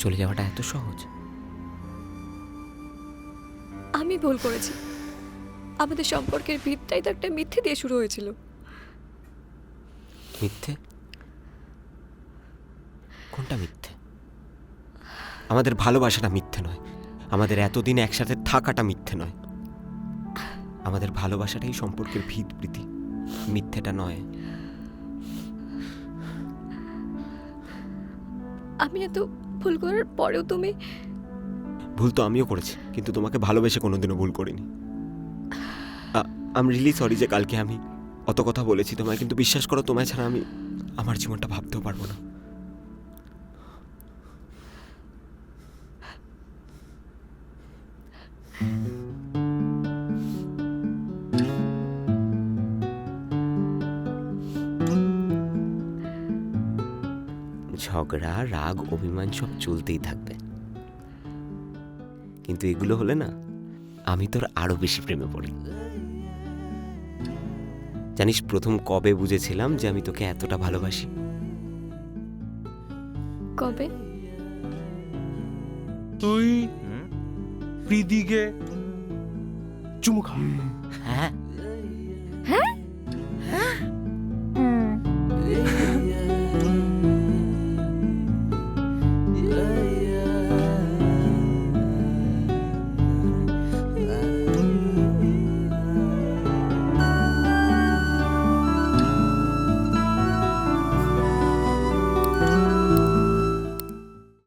চলে যাওয়াটা এত সহজ? আমি ভুল করেছি। আমাদের সম্পর্কের ভিতটাই তো একটা মিথ্যে দিয়ে শুরু হয়েছিল। মিথ্যে? কোনটা মিথ্যে? আমাদের ভালোবাসাটা মিথ্যে নয়, আমাদের এতদিন একসাথে থাকাটা মিথ্যে নয়, আমাদের ভালোবাসাটাই সম্পর্কের ভিত প্রীতি, মিথ্যেটা নয়। আমি এত ভুল করার পরেও তুমি... ভুল তো আমিও করেছি, কিন্তু তোমাকে ভালোবেসে কোনোদিনও ভুল করিনি। আই এম রিয়েলি সরি যে কালকে আমি অত কথা বলেছি তোমায়, কিন্তু বিশ্বাস করো, তোমায় ছাড়া আমি আমার জীবনটা ভাবতেও পারবো না। ঝগড়া, রাগ, অভিমান সব চলতেই থাকবে, কিন্তু এগুলো হলে না আমি তোর আরো বেশি প্রেমে পড়ি। জানিস প্রথম কবে বুঝেছিলাম যে আমি তোকে এতটা ভালোবাসি? কবে? তুই প্রীতিকে চুমু খা। হ্যাঁ,